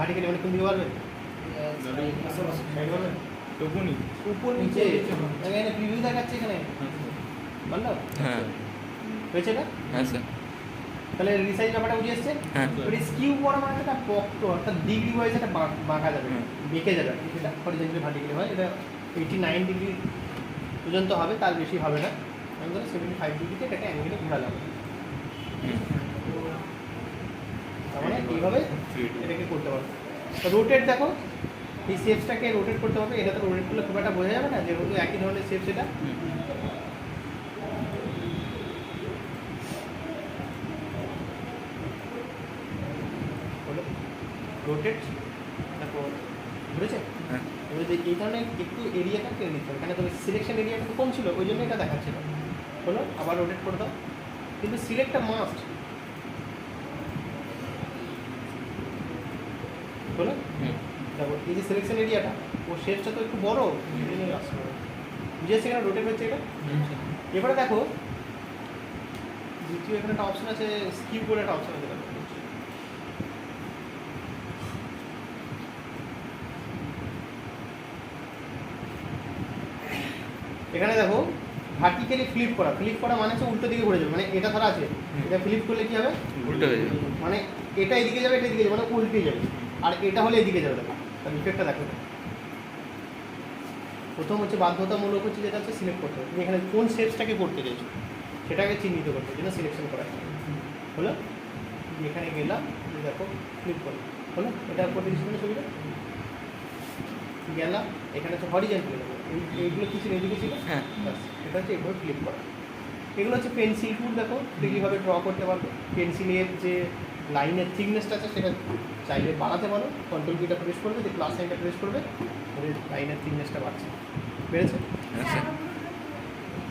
Vertically মানে কোন দিকে বাড়বে? সাইড বাড়বে? উপর নিচে এখানে প্রিভিউ দেখাচ্ছে এখানে বললো হ্যাঁ হয়েছে না? হ্যাঁ স্যার। তাহলে রিসাইজ ব্যাপারটা বুঝে এসছে। হ্যাঁ স্কিউ করা মানে একটা পক্ত অর্থাৎ ডিগ্রি ওয়াইজ একটা বাঁকা যাবে, বেঁকে যাবে, সেটা হরিজন্টালি ভার্টিক্যালি হয়। এটা 89 ডিগ্রি পর্যন্ত হবে, তার বেশি হবে না। আমি ধরো 75 ডিগ্রিতে এটাকে অ্যাঙ্গেলে ঘোরালাম, তার মানে এইভাবে এটাকে করতে পারবো। রোটেট দেখো, এই শেপসটাকে রোটেট করতে হবে। এটা তো রোটেট করলে খুব একটা বোঝা যাবে না, যেহেতু একই ধরনের শেপস এটা। রোটেট দেখো বুঝেছে? এবার যে এই ধরনের একটু এরিয়াটা কেটে নিতে হবে, এখানে তবে সিলেকশন এরিয়াটা কম ছিল, ওই জন্য এটা দেখাচ্ছিল। হলো, আবার রোটেট করে দাও, কিন্তু সিলেক্টটা মাস্ট হলো। দেখো এই যে সিলেকশন এরিয়াটা, ও শেপসটা তো একটু বড়, বুঝেছে? এখানে রোটেট হচ্ছে এটা। এবারে দেখো দ্বিতীয় এখানে একটা অপশন আছে, স্কিপ করে একটা অপশন আছে। এখানে দেখো ভার্টিক্যালি ফ্লিপ করা মানে হচ্ছে উল্টো দিকে ঘুরে যাবে, মানে এটা ধরা আছে, এটা ফ্লিপ করলে কি হবে? উল্টো হয়ে যাবে, মানে এটা এদিকে যাবে, এটা এদিকে যাবে, মানে উল্টে যাবে। আর এটা হলে এদিকে যাবে। দেখো তার ইফেক্টটা দেখো। প্রথম হচ্ছে বাধ্যতামূলক হচ্ছে যেটা হচ্ছে সিলেক্ট করতে হবে, তুমি এখানে কোন শেপসটাকে করতে চাইছো সেটাকে চিহ্নিত করতে হবে, যেটা সিলেকশন করা হলো। এখানে গেলাম, দেখো ক্লিক করলাম, হলো। এটা করতে দিচ্ছি ছবিটা গেলাম, এখানে হচ্ছে হরিজন্টালি দেবো। এইগুলো কিছু এদিকে ছিল, হ্যাঁ এটা হচ্ছে এইভাবে ক্লিক করা। এগুলো হচ্ছে পেন্সিল টুল, দেখো ফ্রিভাবে ড্র করতে পারবে। পেন্সিলের যে লাইনের থিকনেসটা আছে সেটা চাইলে বাড়াতে পারো, কন্ট্রোল কিটা প্রেস করবে, যে প্লাস সাইনটা প্রেস করবে, লাইনের থিকনেসটা বাড়ছে, বেড়েছে।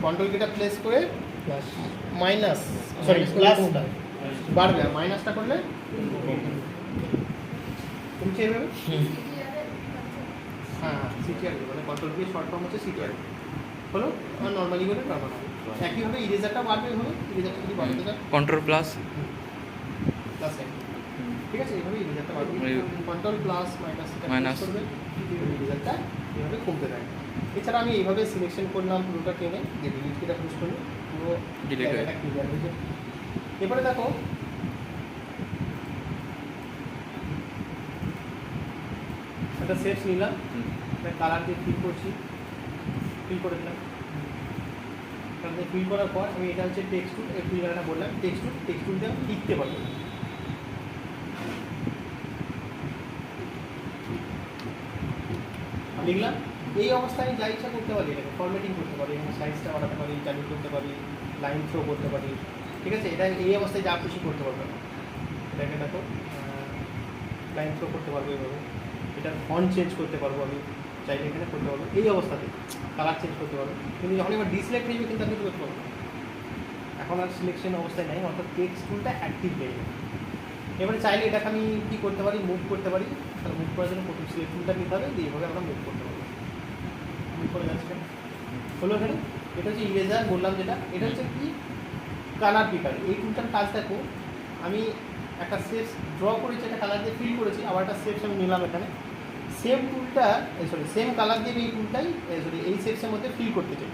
কন্ট্রোল কিটা প্রেস করে মাইনাস প্লাসটা বাড়বে, আর মাইনাসটা করলে কমছে এইভাবে। হ্যাঁ সিটিআর, মানে কন্ট্রোল কি শর্ট ফর্ম হচ্ছে সিটিআর হলো। আর নর্মালি করে বাড়ানো একইভাবে ইরেজারটা বাড়বে, এইভাবে ইরেজারটা যদি বাড়াতে চান কন্ট্রোল প্লাস প্লাস সাইন, ঠিক আছে? এইভাবে ইরেজারটা বাড়বে, কন্ট্রোল প্লাস মাইনাস করবে, ইরেজারটা এইভাবে কমতে থাকে। এছাড়া আমি এইভাবে সিলেকশন করলাম পুরোটা টেনে, যে ডিলিট কিটা প্রেস করলে পুরো জায়গাটা ক্লিয়ার হয়ে যায়। এবারে দেখো একটা শেপস নিলাম, কালার দিয়ে ফিল করছি, ফিল করে দিলাম। তাহলে ফিল করার পর আমি এটা হচ্ছে টেক্সট টুল, এই ফিলটা বললাম টেক্সট টুল দিয়ে আমি লিখতে পারবো, লিখলাম। এই অবস্থায় আমি যা ইচ্ছা করতে পারি, এটাকে ফরম্যাটিং করতে পারি, এখানে সাইজটা বাড়াতে পারি, চালু করতে পারি, লাইন থ্রো করতে পারি, ঠিক আছে? এটা এই অবস্থায় যা খুশি করতে পারবো। এটাকে দেখো লাইন থ্রো করতে পারবো এইভাবে, এটা ফন্ট চেঞ্জ করতে পারবো, আমি চাইলে এখানে করতে পারবো এই অবস্থাতে, কালার চেঞ্জ করতে পারবো। কিন্তু যখন এবার ডিসিলেক্ট হয়ে যাবে কিন্তু আমি করতে পারবো, এখন আর সিলেকশন অবস্থায় নেই, অর্থাৎ টেক্সট টুলটা অ্যাক্টিভ হয়ে যাবে। এবারে চাইলে এটাকে আমি কী করতে পারি, মুভ করতে পারি। তাহলে মুভ করার জন্য প্রথম সিলেক্ট টুলটা নিতে হবে, দিয়ে এইভাবে আমরা মুভ করতে পারবো। মুভ করে যাচ্ছে হলো এখানে। এটা হচ্ছে ইরেজার বললাম যেটা, এটা হচ্ছে কি কালার পিকার। এই টুলটার কাজ দেখো, আমি একটা শেপস ড্র করেছি, একটা কালার দিয়ে ফিল করেছি, আবার একটা শেপস আমি নিলাম এখানে, সেম টুলটা সেম কালার দিয়ে এই টুলটাই এই শেপসের মধ্যে ফিল করতে চাই।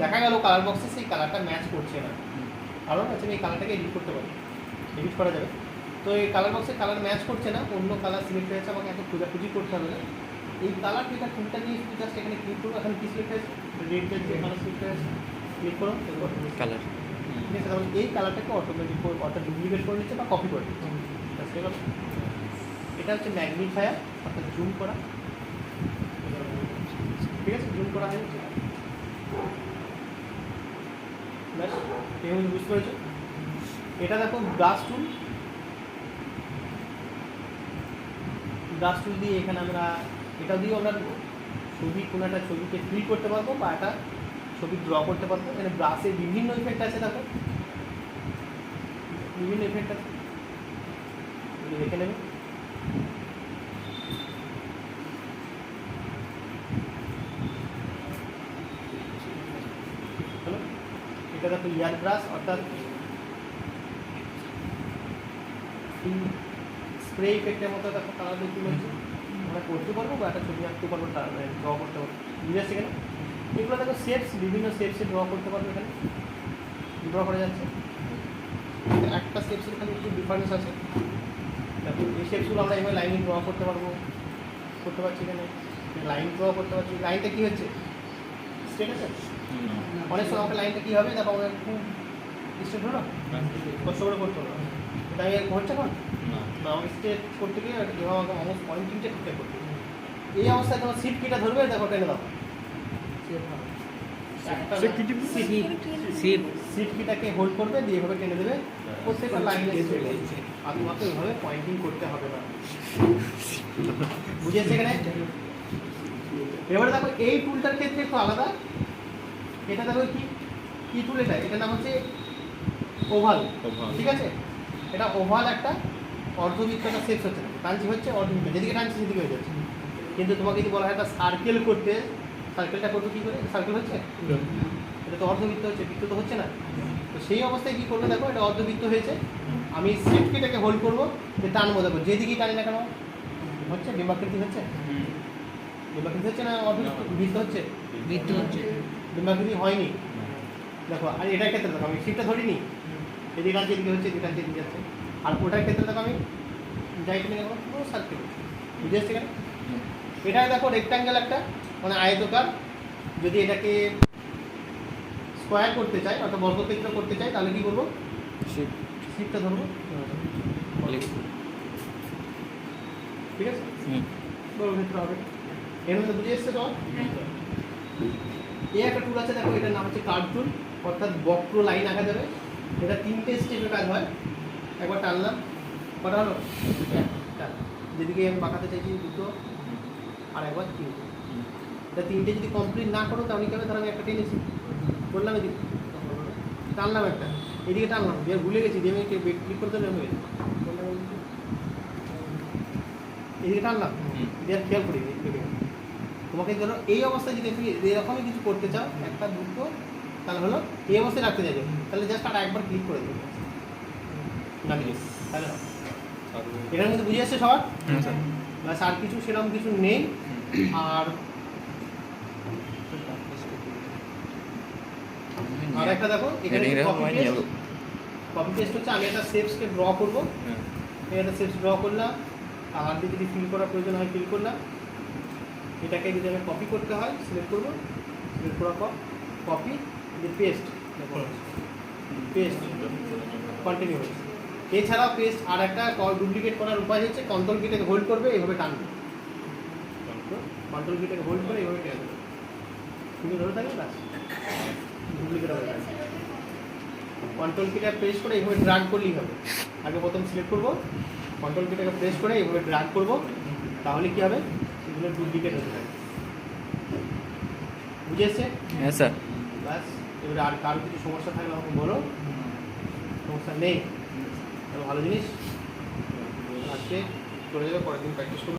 দেখা গেল কালার বক্সে সেই কালারটা ম্যাচ করছে না, কারণ হচ্ছে আমি এই কালারটাকে এডিট করতে পারি, এডিট করা যাবে। তো এই কালার বক্সে কালার ম্যাচ করছে না, অন্য কালার সিলেক্ট হয়েছে, আমাকে এত খোঁজাখুঁজি করতে হবে না। এই কালার পিকার টুলটা নিয়ে শুধু জাস্ট এখানে ক্লিক করবো, এখানে কি সিলেক্ট হয়েছে, রেড যে কালার সিলেক্ট হয়েছে, ক্লিক করো কালার, ঠিক আছে? তাহলে এই কালারটাকে অটোমেটিক অর্থাৎ ডুপ্লিকেট করে নিচ্ছে বা কপি করে নিচ্ছে। এটা হচ্ছে ম্যাগনিফায়ার, অর্থাৎ জুম করা, ঠিক আছে? জুম করা হয়ে যাচ্ছে, ব্যাস এইভাবে বুঝতে পেরেছো। এটা দেখো ব্রাশ টুল দিয়ে এখানে আমরা এটা দিয়েও আমরা ছবি, কোনো একটা ছবিকে ফিল করতে পারবো বা একটা ছবি ড্র করতে পারবো। এখানে ব্রাশের বিভিন্ন ইফেক্ট আছে, দেখো বিভিন্ন ইফেক্ট আছে, দেখে নেবে। হলো, এটা দেখো ইয়ার ব্রাশ, অর্থাৎ স্প্রে ইফেক্টের মতো দেখো কালার দিয়ে তুলে হচ্ছে, আমরা করতে পারবো বা একটা ছবি আঁকতে পারবো, ড্র করতে পারবো, বুঝে আসছে এখানে। এগুলো দেখো শেপস, বিভিন্ন শেপসে ড্র করতে পারবো, এখানে ড্র করা যাচ্ছে। একটা শেপসের খালি একটু ডিফারেন্স আছে, দেখো এই শেপসগুলো আমরা এবার লাইনে ড্র করতে পারবো, করতে পারছি এখানে লাইন ড্র করতে পারছি। লাইনটা কী হচ্ছে, স্ট্রেট আছে, অনেক সময় আমাকে লাইনটা কী হবে দেখো আমরা খুব স্ট্রেট হলো, কষ্ট করে করতে হলো, এটা আমি হচ্ছে এখন না, আমাকে স্ট্রেট করতে গিয়ে যেভাবে আমাকে অলমোস্ট পয়েন্টিংটা ঠিকঠাক করতে হবে। এই অবস্থায় তোমার সিট কিটা ধরবে, দেখো টেনে দাও, সিট কিটাকে হোল্ড করবে, দিয়ে এভাবে টেনে দেবে, প্রত্যেকটা লাইনে আর তোমাকে ওইভাবে পয়েন্টিং করতে হবে না, বুঝেছে এখানে। এবারে দেখো এই টুলটার ক্ষেত্রে একটু আলাদা, এটা দেখো কি কি টুল, এটার নাম হচ্ছে ওভাল, ঠিক আছে। এটা ওভাল একটা অর্ধবৃত্ত, একটা শেপস হচ্ছে না, টানছি হচ্ছে অর্ধবৃত্ত, যেদিকে টানছি সেদিকে হয়ে যাচ্ছে। কিন্তু তোমাকে যদি বলা হয় একটা সার্কেল করতে, সার্কেলটা করতে কী করে, সার্কেল হচ্ছে, এটা তো অর্ধবৃত্ত হচ্ছে, বৃত্ত তো হচ্ছে না। তো সেই অবস্থায় কী করবে দেখো, এটা অর্ধবৃত্ত হয়েছে, আমি সিটকিটাকে হোল্ড করবো, যে টানবো, দেখো যেদিকেই টানি না কেন হচ্ছে, ডিম্বাকৃতি হচ্ছে, ডিম্বাকৃতি হচ্ছে না বৃত্ত হচ্ছে, বৃত্ত হচ্ছে, ডিম্বাকৃতি হয়নি। দেখো আর এটার ক্ষেত্রে দেখো আমি সিটটা ধরিনি, এদিকে টানছি এদিকে হচ্ছে, এদিকে টানছি এদিকে যাচ্ছে। আর ওটার ক্ষেত্রে দেখো আমি যাই টেনে দেখো পুরো সার্কেল, বুঝে আসছে কেন। এটা দেখো রেক্ট্যাঙ্গেল একটা, মানে আয়তকার, যদি এটাকে স্কোয়ার করতে চাই অর্থাৎ বর্গক্ষেত্র করতে চাই, তাহলে কী করবো, শিফটটা ধরবো, ঠিক আছে, বর্গক্ষেত্র হবে। এর মধ্যে বুঝে এসছে তো। এই একটা টুল আছে দেখো, এটার নাম হচ্ছে কার্ভ টুল, অর্থাৎ বক্র লাইন আঁকা যাবে। এটা 3টে স্টেপের কাজ হয়, একবার টানলাম, কটা হলো, যেদিকে আমি বাঁকাতে চাইছি দুটো, আর একবার 3টে। এটা 3টে যদি কমপ্লিট না করো তাহলে কী হবে, ধরো আমি একটা টেনেছি, করলাম এদিকে, টানলাম একটা, এদিকে টানলাম, দিয়ে ভুলে গেছি, দিয়ে আমি ক্লিক করতে হয়ে গেছে, এদিকে টানলাম, দিয়ে আর খেয়াল করি তোমাকে ধরো এই অবস্থায় যদি তুমি এরকমই কিছু করতে চাও, একটা দুটো, তাহলে হলো এই অবস্থায় রাখতে চাইছো, তাহলে জাস্ট আর একবার ক্লিক করে দেবে, তাহলে এটার মধ্যে বুঝে আসছে সবার, ব্যাস আর কিছু সেরকম কিছু নেই। আর একটা দেখো এখানে কপি পেস্ট হচ্ছে, আমি একটা শেপসকে ড্র করবো, একটা শেপস ড্র করলাম, আর যদি ফিল করার প্রয়োজন হয় ফিল করলাম, এটাকে যদি আমি কপি করতে হয় সিলেক্ট করবো, সিলেক্ট করার পর কপি, পেস্ট, পেস্ট কন্টিনিউ হচ্ছে। এছাড়াও পেস্ট আর একটা ডুপ্লিকেট করার উপায় হচ্ছে, কন্ট্রোল কিটাকে হোল্ড করবে, এইভাবে টানবে, কন্ট্রোল কিটাকে হোল্ড করে এইভাবে টেনে দেবে, তুমি ধরে থাকবে না, ডুপ্লিকেট হবে না। কন্ট্রোল কিটা প্রেস করে এইভাবে ড্র্যাগ করলেই হবে, আগে প্রথম সিলেক্ট করবো, কন্ট্রোল কিটাকে প্রেস করে এইভাবে ড্র্যাগ করবো, তাহলে কী হবে, সেগুলো ডুপ্লিকেট হতে থাকে, বুঝে এসছে? হ্যাঁ স্যার। ব্যাস, এবারে আর কারো কিছু সমস্যা থাকলে আমাকে বলো, সমস্যা নেই, ভালো জিনিস, আজকে চলে যাবে, পরের দিন প্র্যাকটিস করবো।